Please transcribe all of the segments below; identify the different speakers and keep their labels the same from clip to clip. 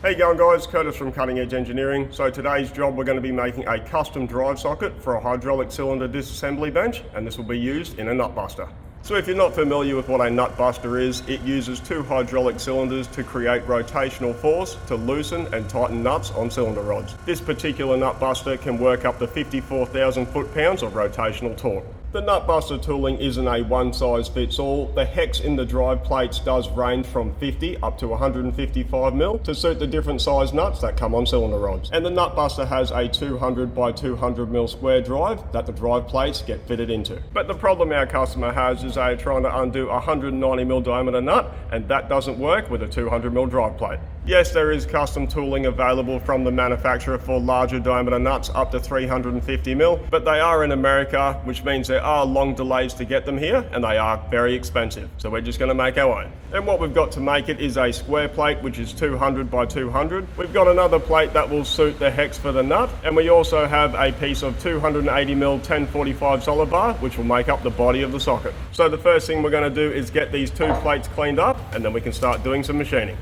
Speaker 1: How you going, guys? Curtis from Cutting Edge Engineering. So today's job, we're going to be making a custom drive socket for a hydraulic cylinder disassembly bench, and this will be used in a nut buster. So if you're not familiar with what a nut buster is, it uses two hydraulic cylinders to create rotational force to loosen and tighten nuts on cylinder rods. This particular nut buster can work up to 54,000 foot-pounds of rotational torque. The nut buster tooling isn't a one-size-fits-all. The hex in the drive plates does range from 50 up to 155 mil to suit the different size nuts that come on cylinder rods. And the nut buster has a 200 by 200 mil square drive that the drive plates get fitted into. But the problem our customer has is they're trying to undo a 190 mil diameter nut, and that doesn't work with a 200 mil drive plate. Yes, there is custom tooling available from the manufacturer for larger diameter nuts up to 350 mil, but they are in America, which means there are long delays to get them here, and they are very expensive. So we're just going to make our own. And what we've got to make it is a square plate, which is 200 by 200. We've got another plate that will suit the hex for the nut, and we also have a piece of 280 mil 1045 solid bar, which will make up the body of the socket. So the first thing we're going to do is get these two plates cleaned up, and then we can start doing some machining.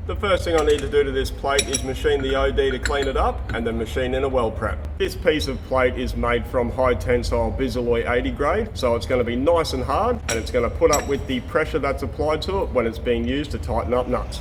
Speaker 1: The first thing I need to do to this plate is machine the OD to clean it up and then machine in a weld prep. This piece of plate is made from high tensile Bisalloy 80 grade, so it's going to be nice and hard, and it's going to put up with the pressure that's applied to it when it's being used to tighten up nuts.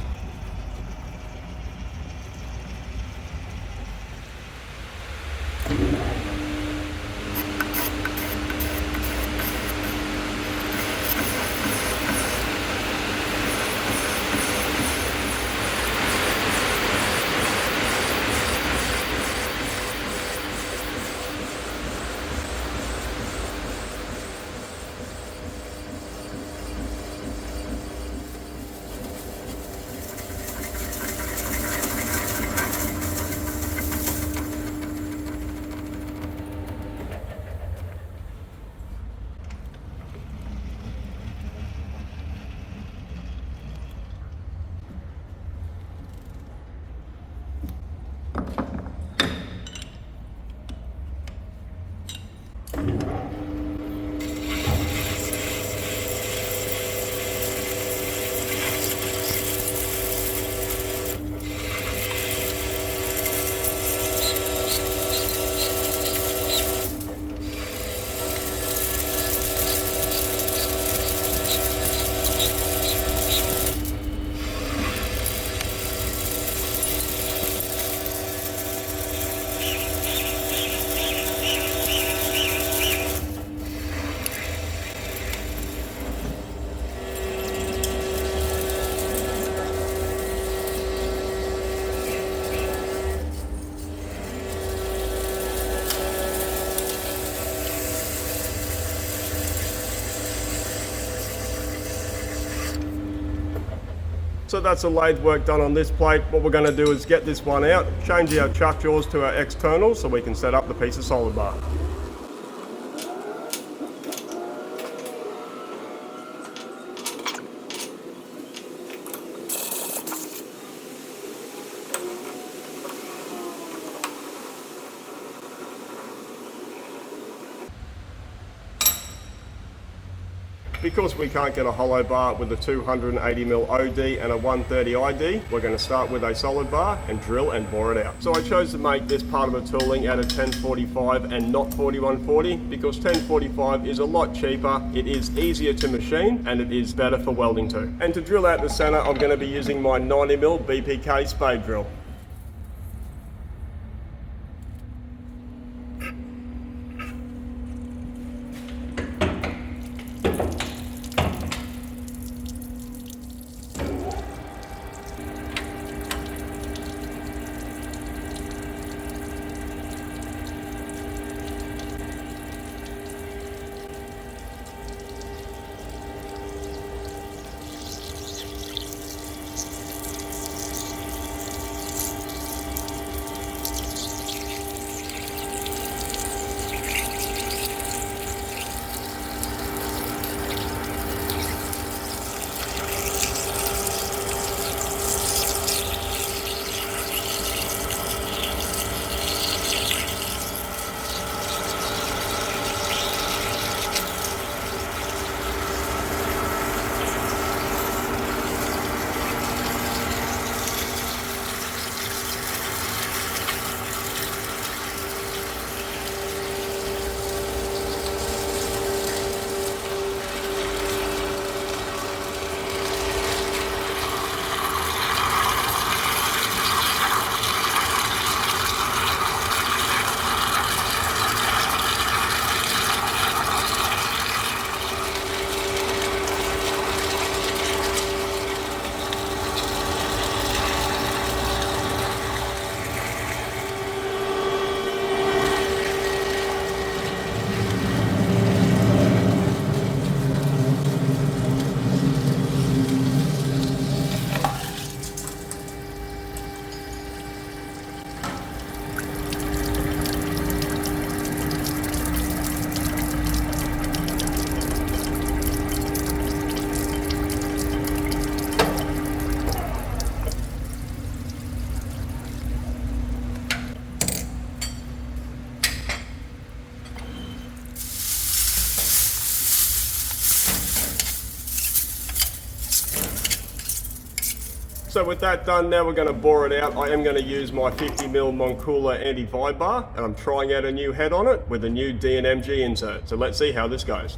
Speaker 1: So that's the lathe work done on this plate. What we're going to do is get this one out, change our chuck jaws to our externals so we can set up the piece of solid bar. Because we can't get a hollow bar with a 280mm OD and a 130 ID, we're going to start with a solid bar and drill and bore it out. So I chose to make this part of the tooling out of 1045 and not 4140 because 1045 is a lot cheaper, it is easier to machine, and it is better for welding too. And to drill out the center, I'm going to be using my 90mm BPK spade drill. So with that done, now we're going to bore it out. I am going to use my 50mm Moncooler anti-vibe bar, and I'm trying out a new head on it with a new D&MG insert. So let's see how this goes.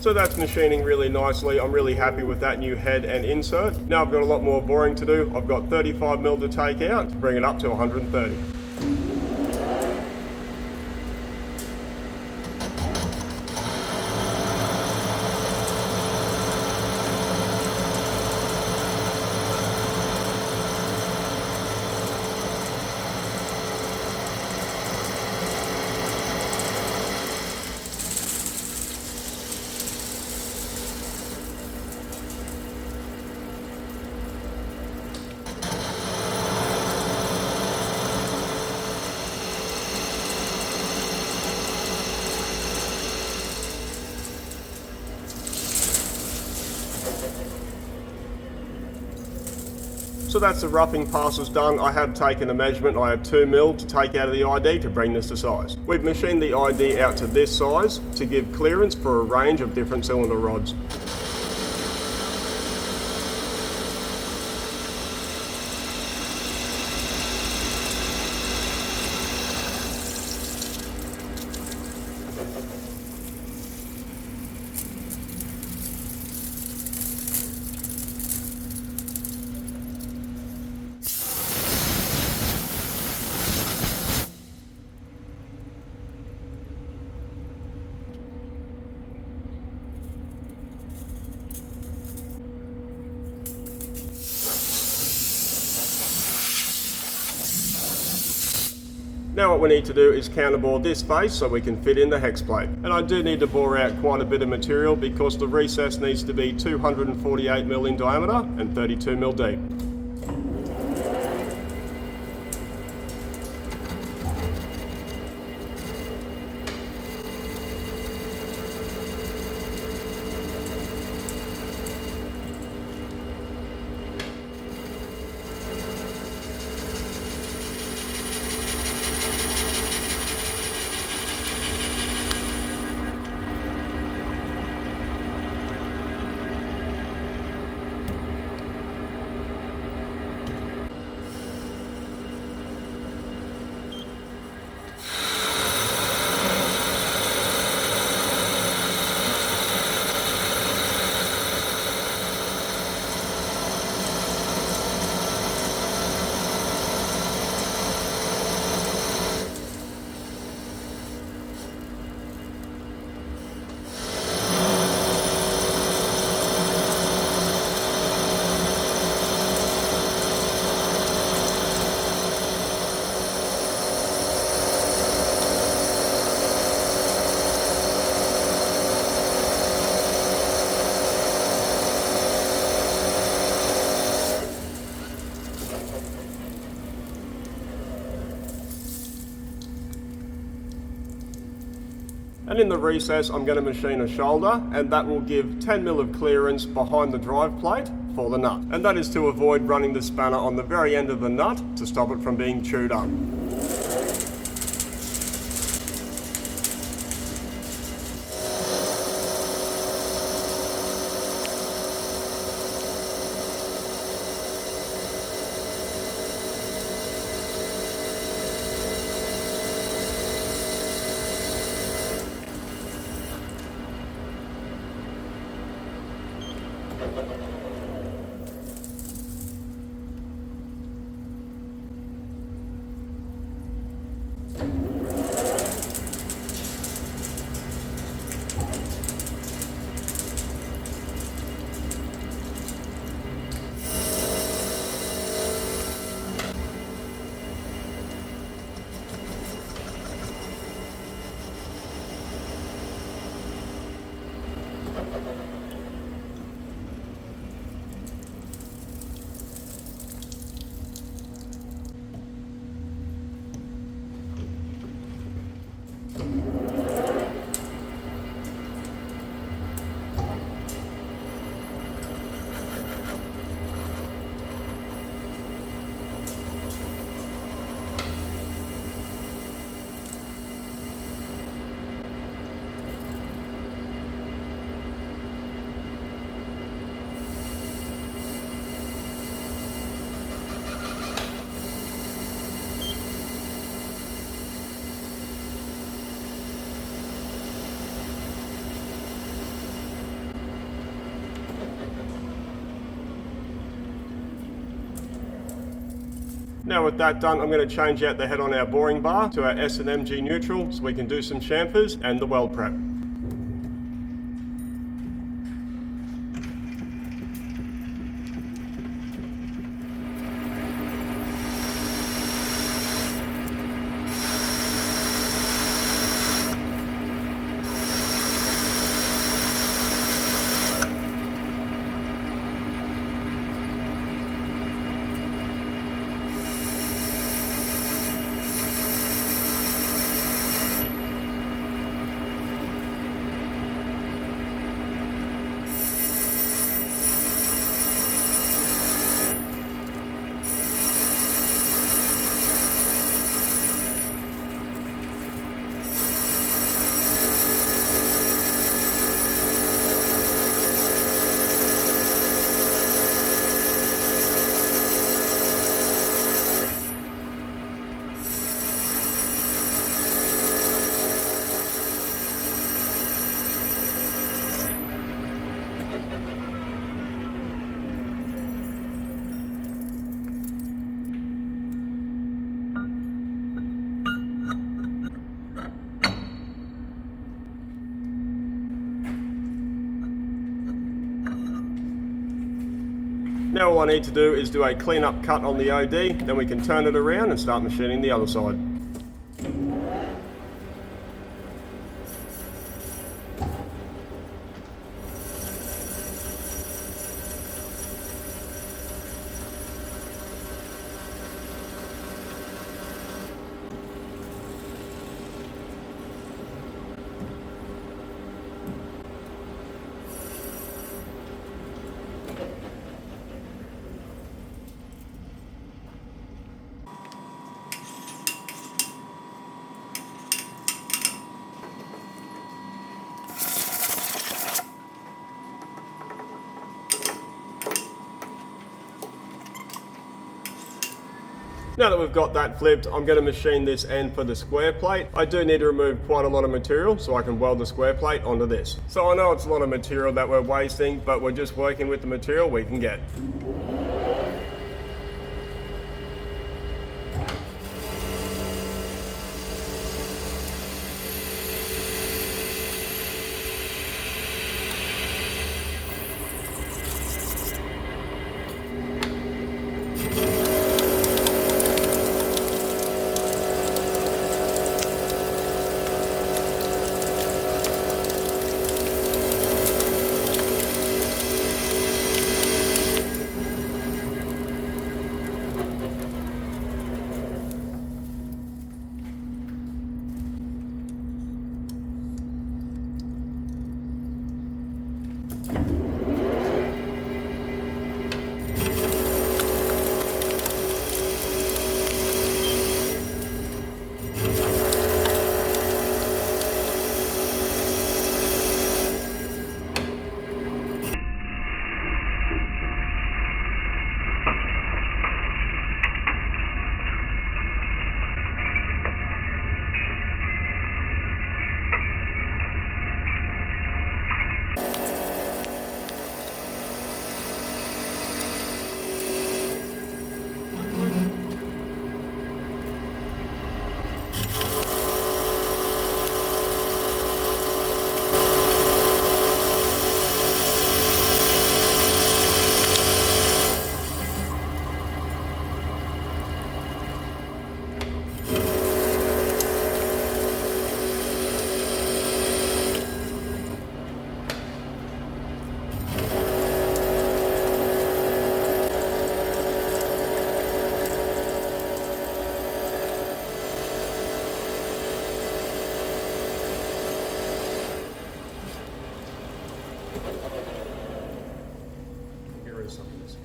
Speaker 1: So that's machining really nicely. I'm really happy with that new head and insert. Now I've got a lot more boring to do. I've got 35mm to take out to bring it up to 130. So that's the roughing passes done. I have taken a measurement. I have 2mm to take out of the ID to bring this to size. We've machined the ID out to this size to give clearance for a range of different cylinder rods. Now what we need to do is counterbore this face so we can fit in the hex plate. And I do need to bore out quite a bit of material because the recess needs to be 248mm in diameter and 32mm deep. And in the recess, I'm going to machine a shoulder, and that will give 10mm of clearance behind the drive plate for the nut. And that is to avoid running the spanner on the very end of the nut to stop it from being chewed up. Now with that done, I'm going to change out the head on our boring bar to our S&MG neutral so we can do some chamfers and the weld prep. Now all I need to do is do a clean up cut on the OD, then we can turn it around and start machining the other side. Now that we've got that flipped, I'm going to machine this end for the square plate. I do need to remove quite a lot of material so I can weld the square plate onto this. So I know it's a lot of material that we're wasting, but we're just working with the material we can get. Get rid of some of this.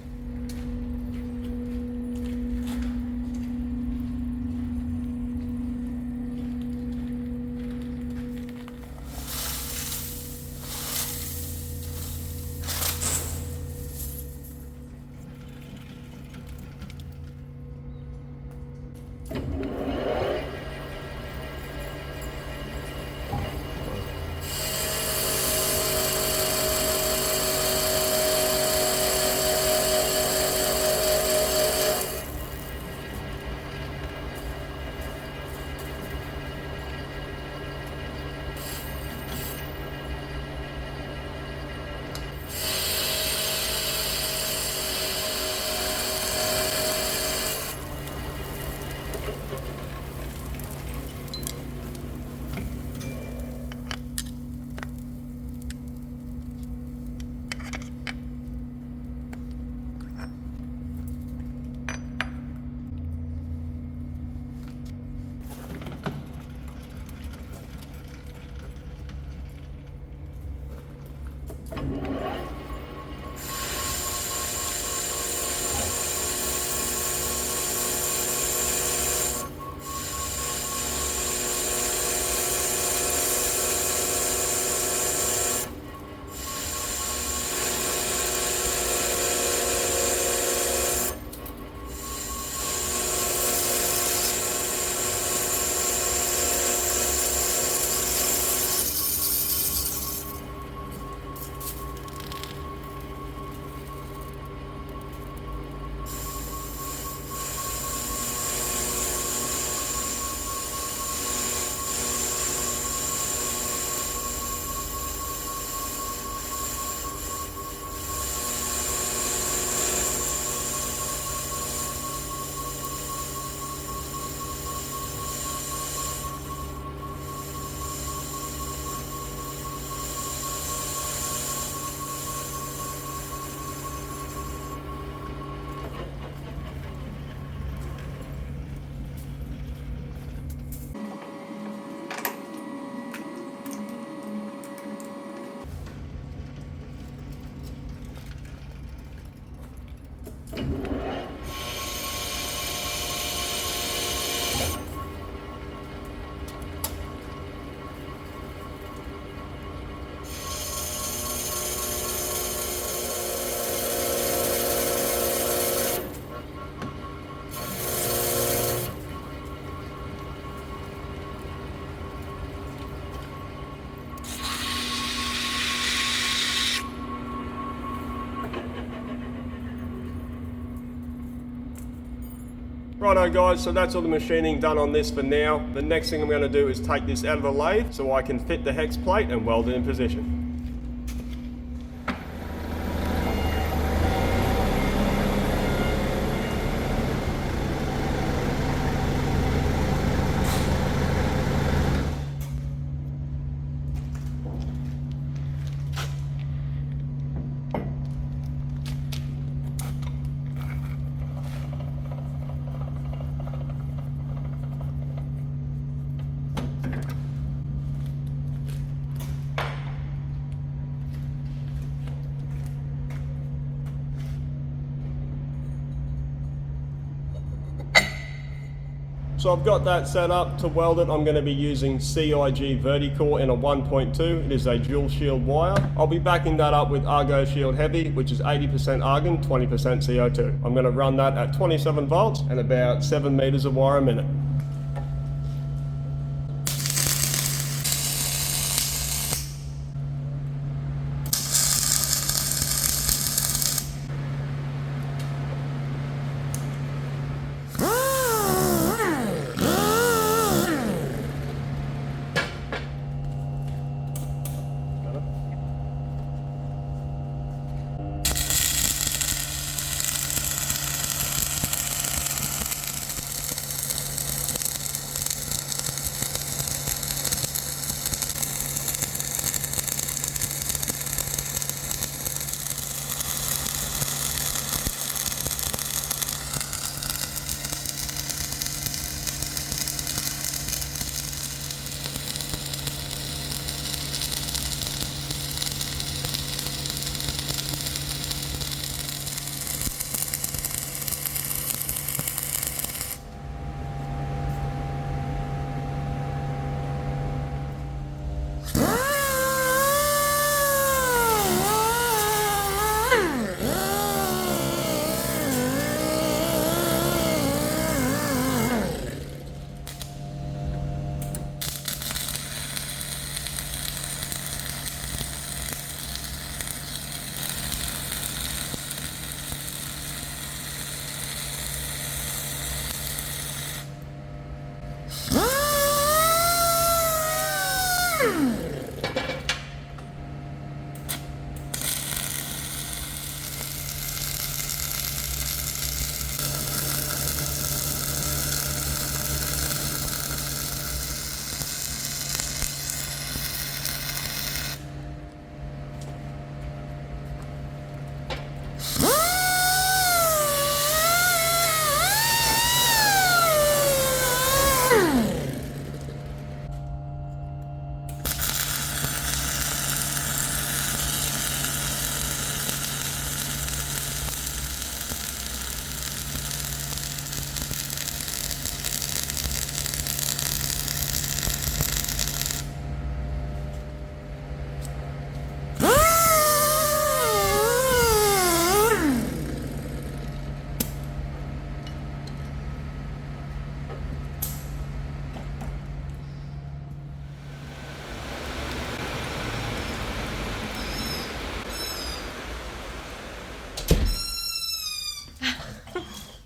Speaker 1: Righto guys, so that's all the machining done on this for now. The next thing I'm going to do is take this out of the lathe so I can fit the hex plate and weld it in position. So I've got that set up. To weld it, I'm going to be using CIG Verticore in a 1.2. It is a dual shield wire. I'll be backing that up with Argo Shield Heavy, which is 80% argon, 20% CO2. I'm going to run that at 27 volts and about 7 meters of wire a minute.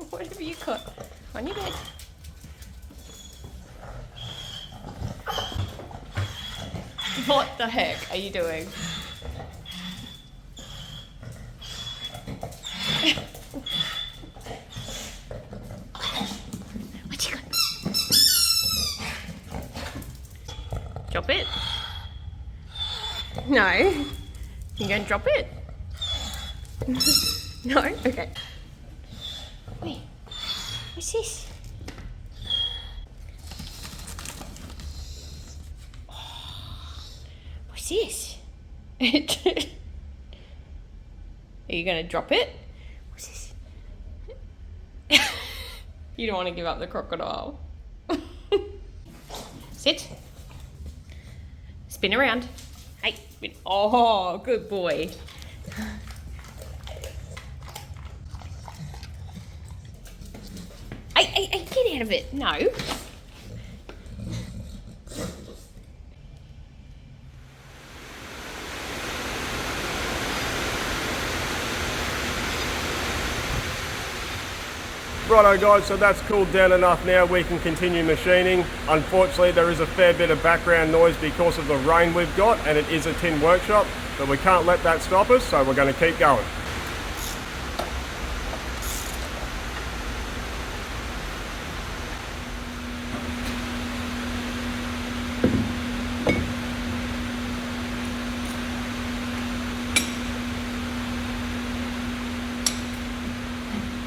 Speaker 2: What have you got on your bed? What the heck are you doing? What you got? Drop it? No. You gonna drop it? No? Okay. Wait. What's this? What's this? Are you gonna drop it? What's this? You don't want to give up the crocodile. Sit. Spin around. Hey, spin. Oh, good boy. Hey, get out of it. No.
Speaker 1: Righto guys, so that's cooled down enough now, we can continue machining. Unfortunately there is a fair bit of background noise because of the rain we've got, and it is a tin workshop, but we can't let that stop us, so we're going to keep going.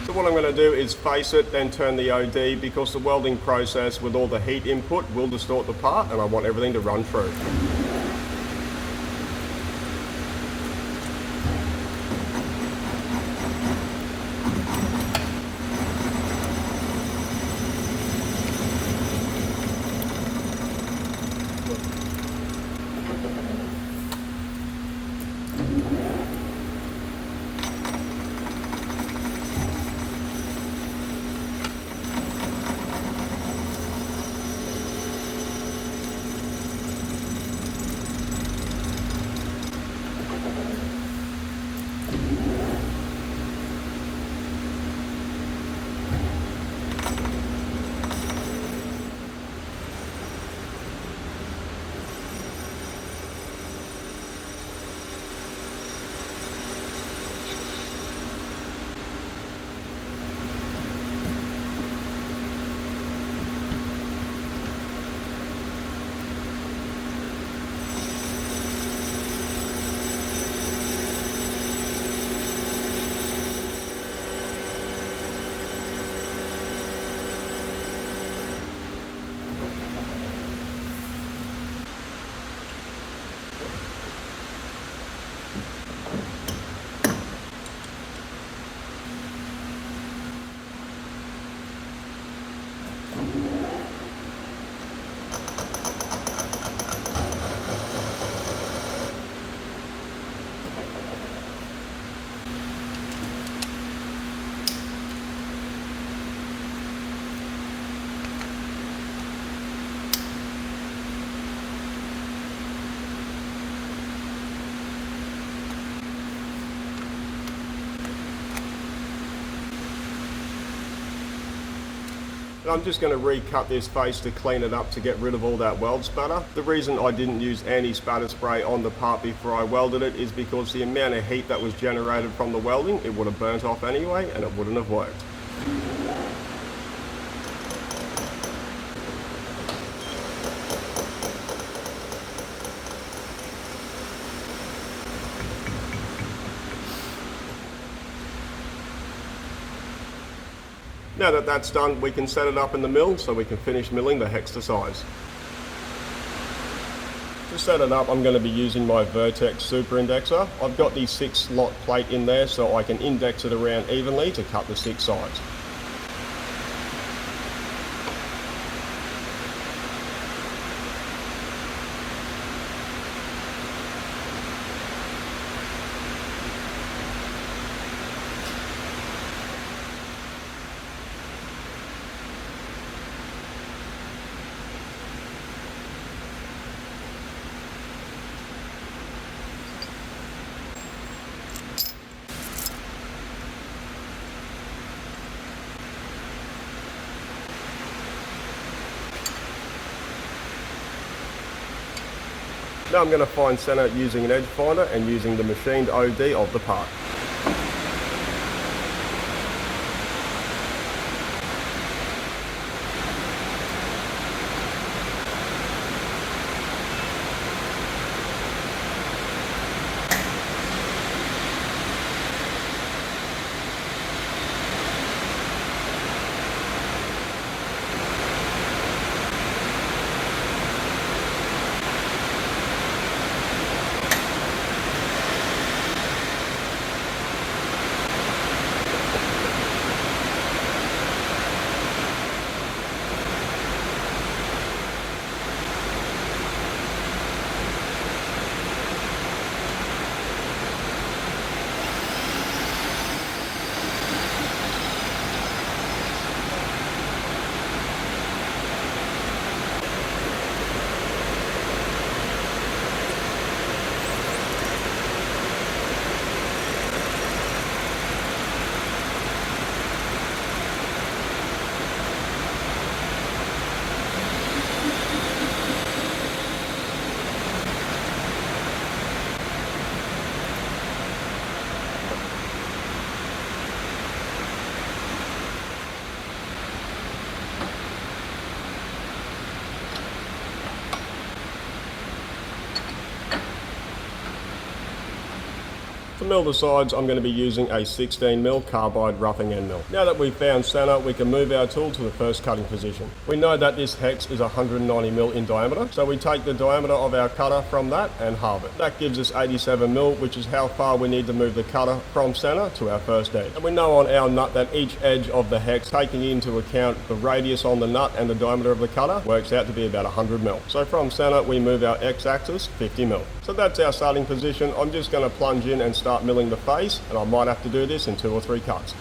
Speaker 1: So what I'm going to do is face it, then turn the OD, because the welding process with all the heat input will distort the part, and I want everything to run through. And I'm just going to recut this face to clean it up to get rid of all that weld spatter. The reason I didn't use anti-spatter spray on the part before I welded it is because the amount of heat that was generated from the welding, it would have burnt off anyway and it wouldn't have worked. Now that that's done, we can set it up in the mill so we can finish milling the hex to size. To set it up, I'm going to be using my Vertex Super Indexer. I've got the 6-slot plate in there so I can index it around evenly to cut the 6 sides. Now I'm going to find center using an edge finder and using the machined OD of the part. To mill the sides, I'm going to be using a 16mm carbide roughing end mill. Now that we've found center, we can move our tool to the first cutting position. We know that this hex is 190mm in diameter, so we take the diameter of our cutter from that and halve it. That gives us 87mm, which is how far we need to move the cutter from center to our first edge. And we know on our nut that each edge of the hex, taking into account the radius on the nut and the diameter of the cutter, works out to be about 100mm. So from center, we move our x-axis 50mm. So that's our starting position. I'm just going to plunge in and start milling the face, and I might have to do this in 2 or 3 cuts.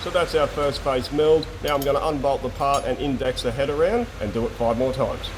Speaker 1: So that's our first face milled. Now I'm going to unbolt the part and index the head around and do it 5 more times.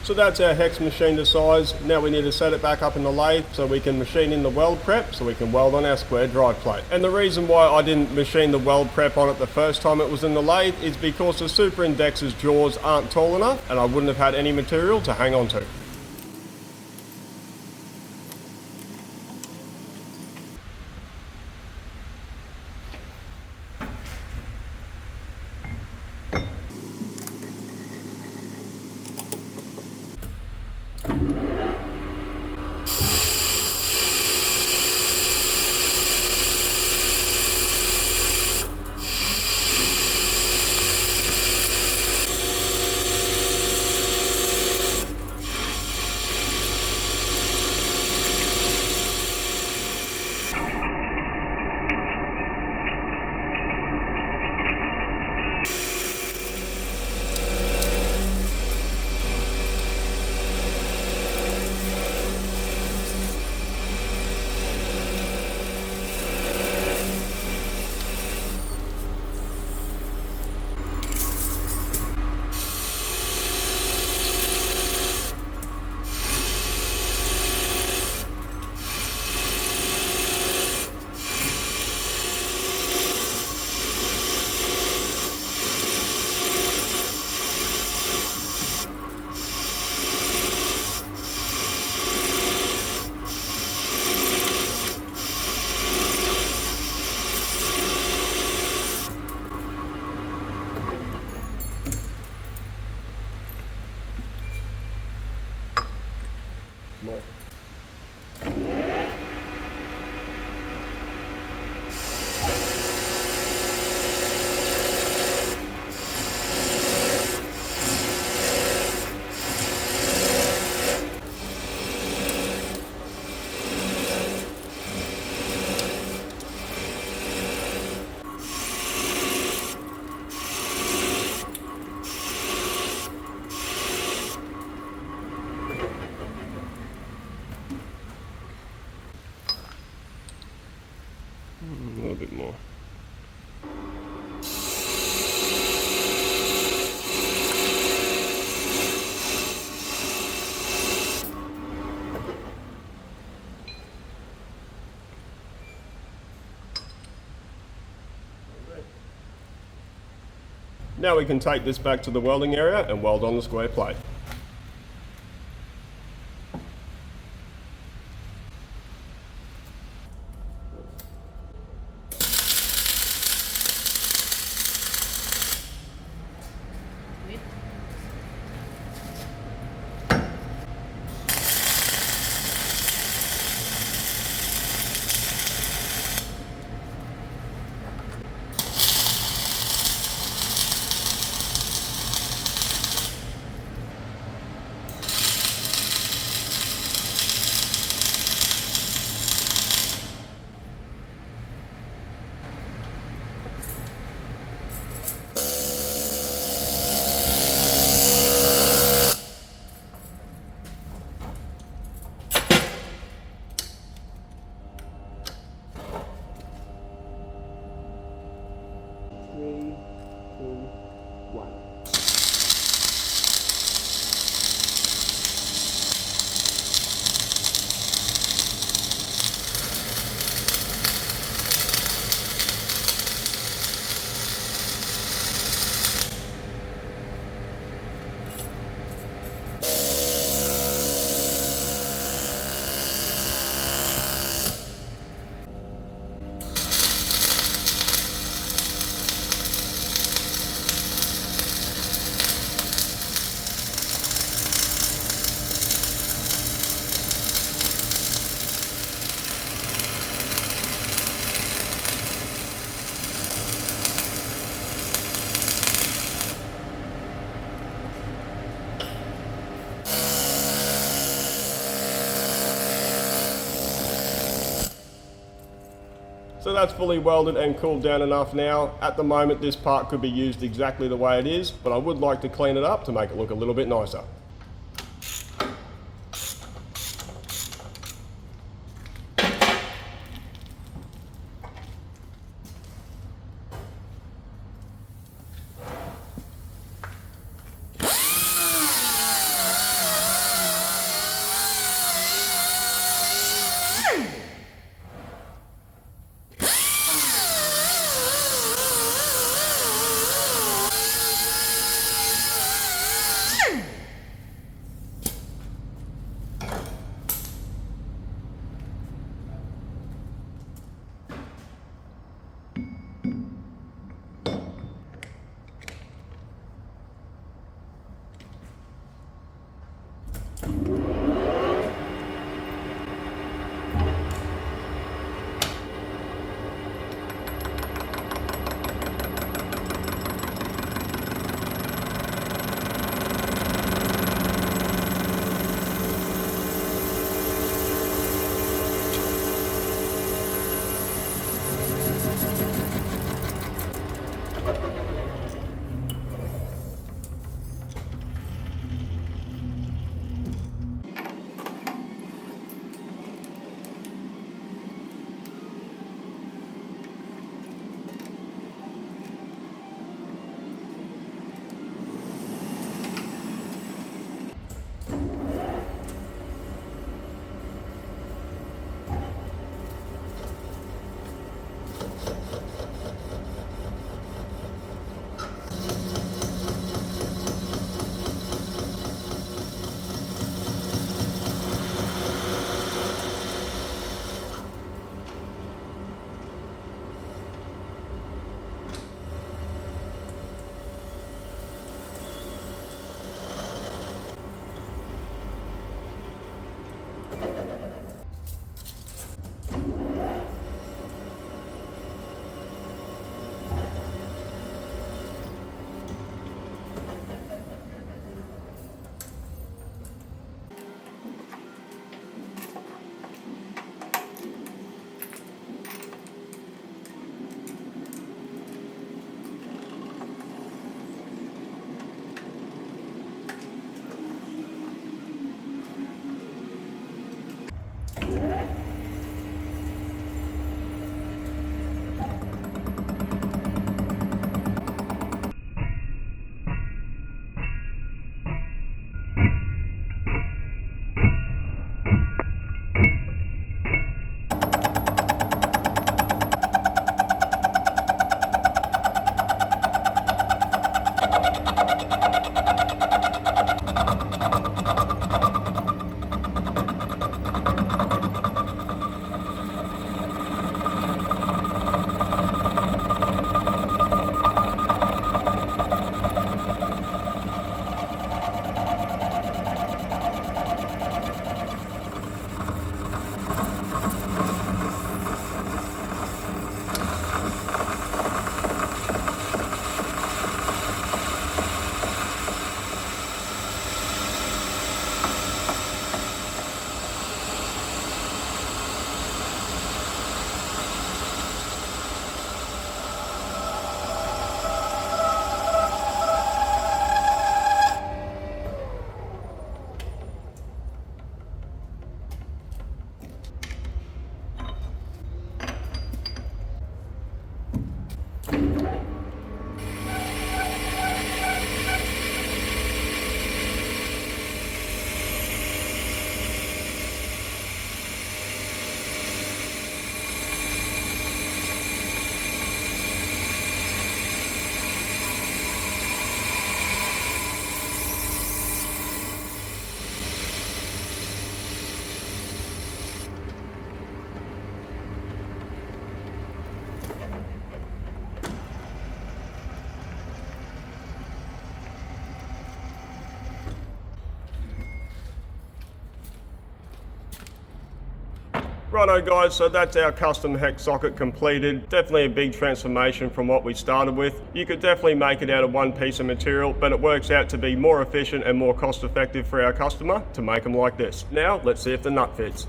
Speaker 1: So that's our hex machine to size. Now we need to set it back up in the lathe so we can machine in the weld prep so we can weld on our square drive plate. And the reason why I didn't machine the weld prep on it the first time it was in the lathe is because the Super Index's jaws aren't tall enough and I wouldn't have had any material to hang on to. A little bit more. Now we can take this back to the welding area and weld on the square plate. So that's fully welded and cooled down enough now. At the moment this part could be used exactly the way it is, but I would like to clean it up to make it look a little bit nicer. Righto guys, so that's our custom hex socket completed. Definitely a big transformation from what we started with. You could definitely make it out of one piece of material, but it works out to be more efficient and more cost effective for our customer to make them like this. Now, let's see if the nut fits.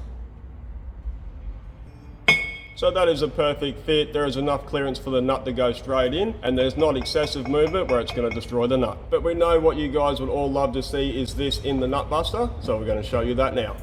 Speaker 1: So that is a perfect fit. There is enough clearance for the nut to go straight in, and there's not excessive movement where it's going to destroy the nut. But we know what you guys would all love to see is this in the nut buster, so we're going to show you that now.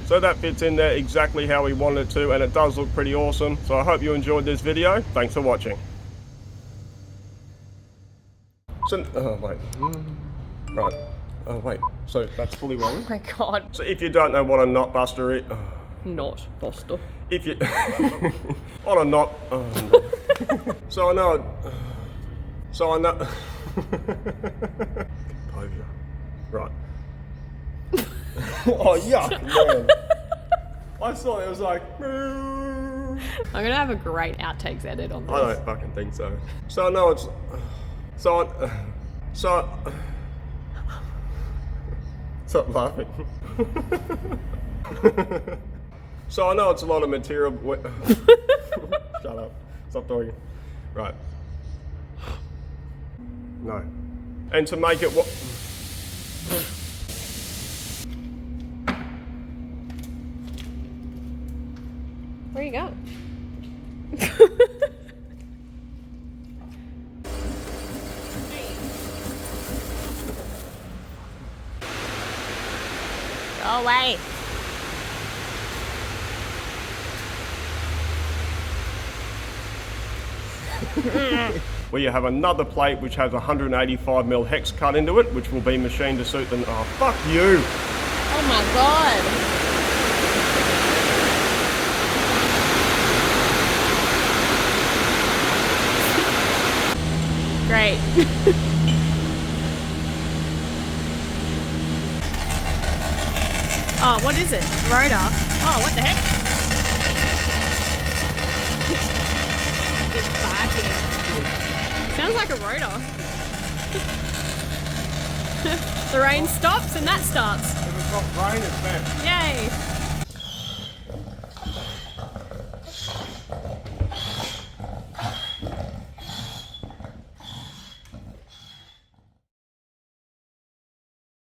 Speaker 1: So that fits in there exactly how we wanted it to, and it does look pretty awesome. So I hope you enjoyed this video. Thanks for watching. So, oh wait, right, oh wait, so that's fully rolling?
Speaker 2: Oh my god.
Speaker 1: So if you don't know what a knot buster is,
Speaker 2: Not Buster.
Speaker 1: if you, on a knot, no. So I know, composure, right. Oh yuck, man. I thought it was like,
Speaker 2: I'm gonna have a great outtakes edit on this.
Speaker 1: I don't fucking think so. So I know it's, stop laughing. So I know it's a lot of material. Shut up. Stop talking. Right. No. And to make it what?
Speaker 2: Where you go? Go away.
Speaker 1: Where you have another plate which has 185mm hex cut into it, which will be machined to suit the. Oh, fuck you!
Speaker 2: Oh my god. Great. Oh, what is it? Rotor. Oh, what the heck? It's barking. Sounds like a rotor. The rain stops and that starts.
Speaker 1: If it's not rain, it's bad.
Speaker 2: Yay.